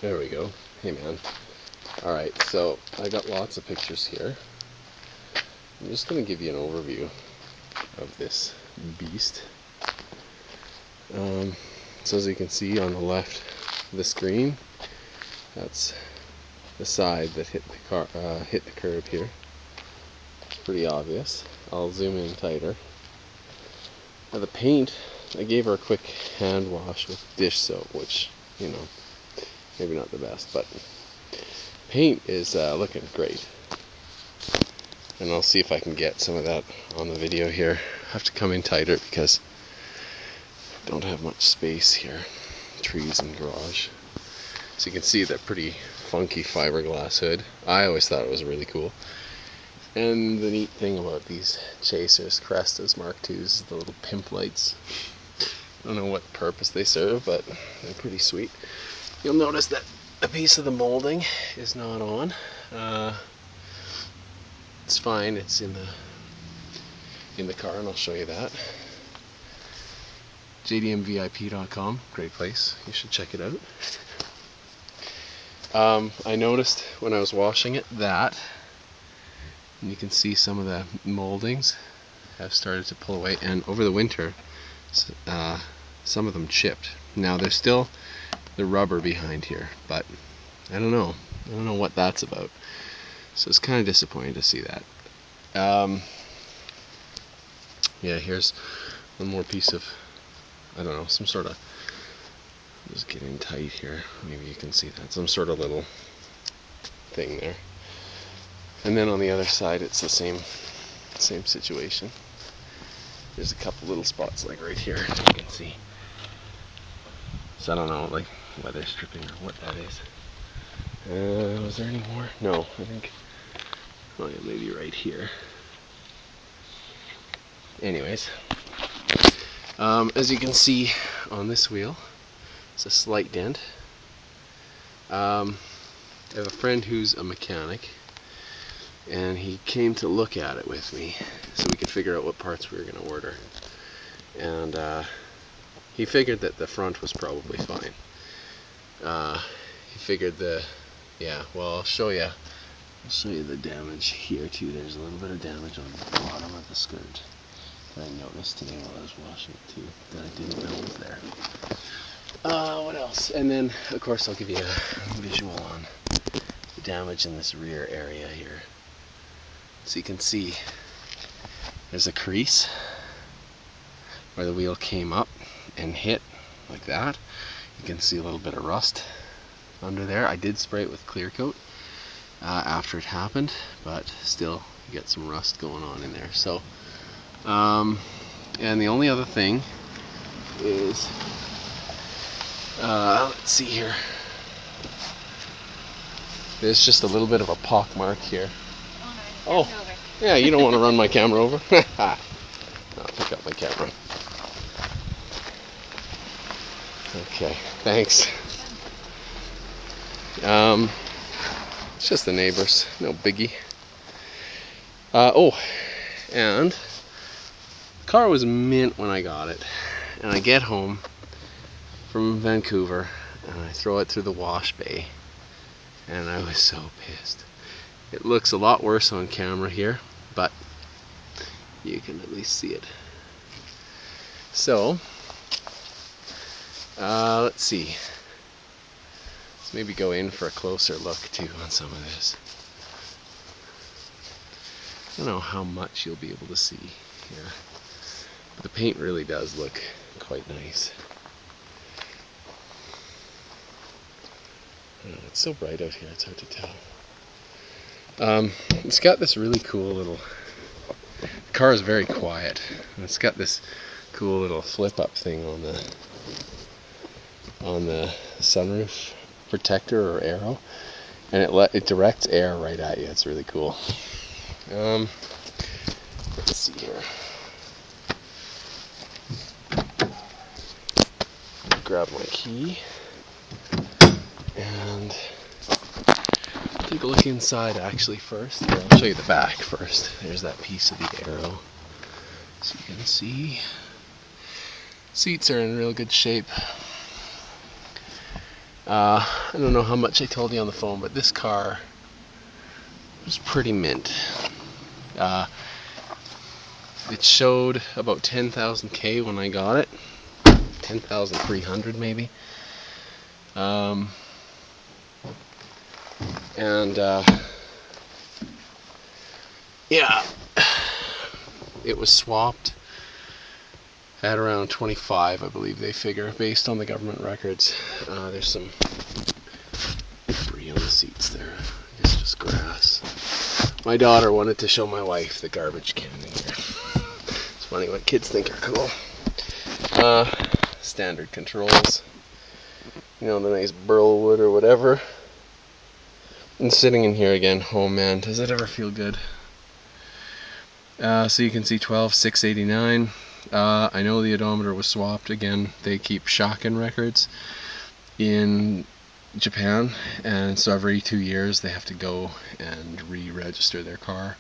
There we go. Hey man. Alright, so I got lots of pictures here. I'm just going to give you an overview of this beast. So as you can see on the left of the screen, that's the side that hit the curb here. Pretty obvious. I'll zoom in tighter. Now the paint, I gave her a quick hand wash with dish soap, which, you know, maybe not the best, but paint is looking great. And I'll see if I can get some of that on the video here. I have to come in tighter because I don't have much space here. Trees and garage. So you can see that pretty funky fiberglass hood. I always thought it was really cool. And the neat thing about these chasers, crestas, Mark IIs, is the little pimp lights. I don't know what purpose they serve, but they're pretty sweet. You'll notice that a piece of the molding is not on. It's fine, it's in the car, and I'll show you that. jdmvip.com, great place, you should check it out. I noticed when I was washing it that, and you can see some of the moldings have started to pull away, and over the winter some of them chipped. Now there's still the rubber behind here, but I don't know what that's about. So it's kind of disappointing to see that. Yeah, here's one more piece of, I don't know, some sort of, just getting tight here, maybe you can see that, some sort of little thing there. And then on the other side it's the same situation. There's a couple little spots like right here, you can see. So I don't know, like weather stripping or what that is. Was there any more? No, I think, oh yeah, maybe right here. Anyways, as you can see on this wheel, it's a slight dent. I have a friend who's a mechanic, and he came to look at it with me so we could figure out what parts we were going to order. And he figured that the front was probably fine. He figured well, I'll show you the damage here too. There's a little bit of damage on the bottom of the skirt that I noticed today while I was washing it too, that I didn't know was there. What else? And then of course I'll give you a visual on the damage in this rear area here. So you can see there's a crease where the wheel came up and hit like that. You can see a little bit of rust under there. I did spray it with clear coat after it happened, but still you get some rust going on in there. So and the only other thing is let's see here, there's just a little bit of a pock mark here. Oh, yeah, you don't want to run my camera over? I'll pick up my camera. Okay, thanks. It's just the neighbors, no biggie. Oh, and the car was mint when I got it, and I get home from Vancouver and I throw it through the wash bay, and I was so pissed. It looks a lot worse on camera here, but you can at least see it. So let's see, let's maybe go in for a closer look too on some of this. I don't know how much you'll be able to see here, but the paint really does look quite nice. I don't know, it's so bright out here, it's hard to tell. It's got this really cool little, the car is very quiet, and it's got this cool little flip up thing on the sunroof protector or arrow, and it directs air right at you. It's really cool. Let's see here. Grab my key and take a look inside actually first. Here, I'll show you the back first. There's that piece of the arrow, so you can see. Seats are in real good shape. I don't know how much I told you on the phone, but this car was pretty mint. It showed about 10,000 K when I got it, 10,300 maybe. Yeah, it was swapped at around 25, I believe they figure, based on the government records. There's some debris on the seats there. It's just grass. My daughter wanted to show my wife the garbage can in here. It's funny what kids think are cool. Standard controls. You know, the nice burl wood or whatever. And sitting in here again, oh man, does it ever feel good? So you can see 12,689. I know the odometer was swapped. Again, they keep shotgun records in Japan, and so every 2 years they have to go and re-register their car.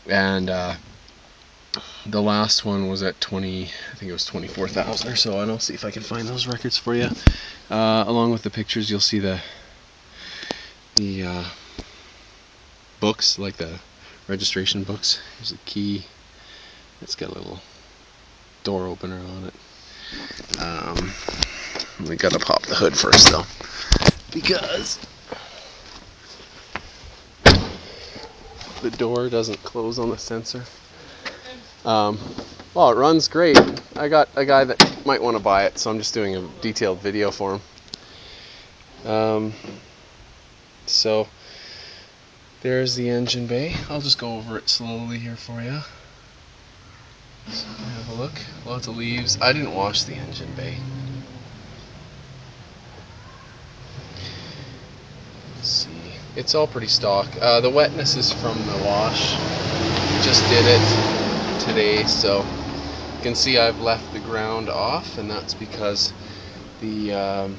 And the last one was at 20, I think it was 24,000 or so. And I'll see if I can find those records for you. Along with the pictures, you'll see the books, like the registration books. Here's a key. It's got a little door opener on it. We gotta pop the hood first though, because the door doesn't close on the sensor. Well, it runs great. I got a guy that might want to buy it, so I'm just doing a detailed video for him. So there's the engine bay. I'll just go over it slowly here for you. So have a look. Lots of leaves. I didn't wash the engine bay. Let's see. It's all pretty stock. The wetness is from the wash. Just did it today, so you can see I've left the ground off, and that's because the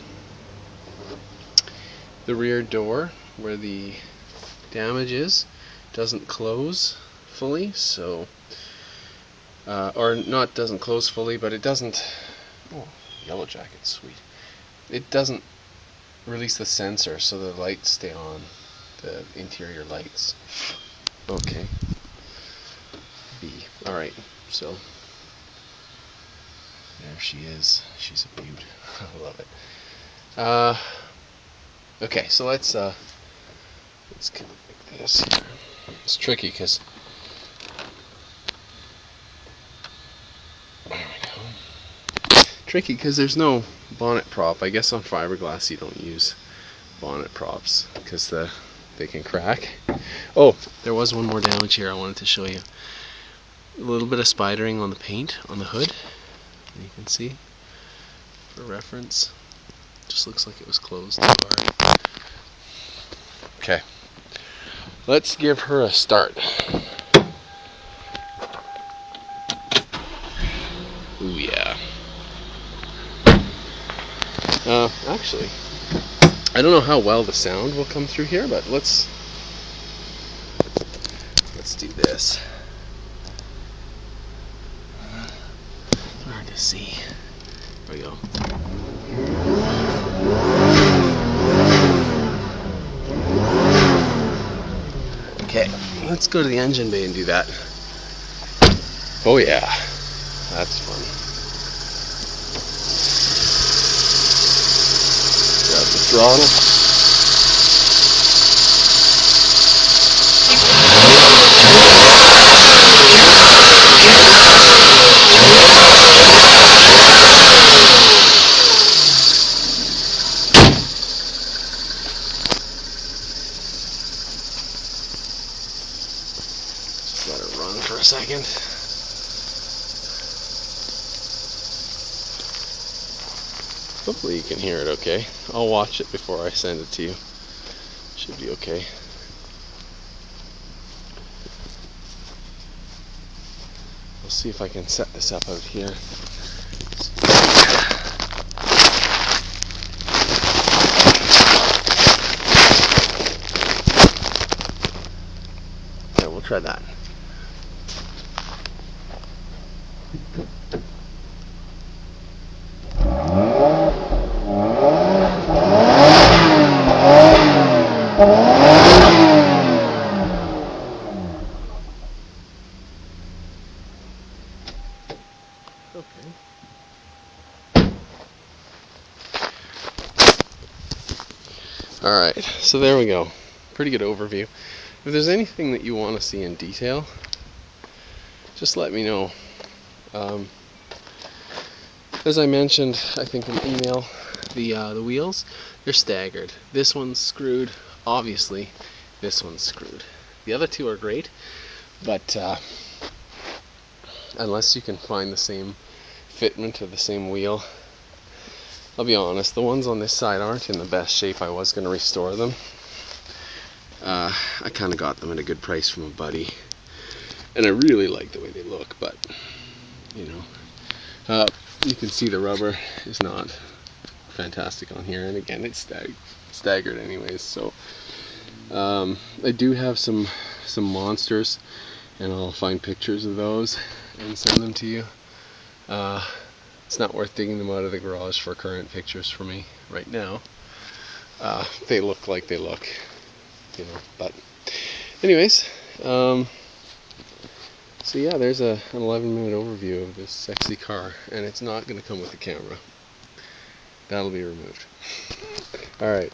rear door where the damage is doesn't close fully, so or not doesn't close fully, but it doesn't, oh, yellow jacket's sweet, it doesn't release the sensor so the lights stay on, the interior lights. Okay, B. Alright, so there she is. She's a beaut. I love it. Okay, so let's connect this here. It's tricky because there's no bonnet prop. I guess on fiberglass you don't use bonnet props because they can crack. Oh, there was one more damage here I wanted to show you. A little bit of spidering on the paint on the hood. You can see, for reference, just looks like it was closed too hard. Okay, let's give her a start. Ooh yeah. Actually, I don't know how well the sound will come through here, but let's do this. It's hard to see. There we go. Okay, let's go to the engine bay and do that. Oh yeah, that's fun. Grab the throttle. Just let it run for a second. Hopefully you can hear it okay. I'll watch it before I send it to you. Should be okay. I'll see if I can set this up out here. Yeah, we'll try that. Alright, so there we go. Pretty good overview. If there's anything that you want to see in detail, just let me know. As I mentioned, I think in the email, the wheels, they're staggered. This one's screwed, obviously. This one's screwed. The other two are great, but unless you can find the same fitment of the same wheel, I'll be honest, the ones on this side aren't in the best shape. I was going to restore them. I kind of got them at a good price from a buddy, and I really like the way they look, but you know, you can see the rubber is not fantastic on here, and again, it's staggered anyways. So I do have some monsters, and I'll find pictures of those and send them to you. It's not worth digging them out of the garage for current pictures for me right now. They look like they look, you know. But anyways, so yeah, there's an 11-minute overview of this sexy car, and it's not going to come with a camera. That'll be removed. Alright.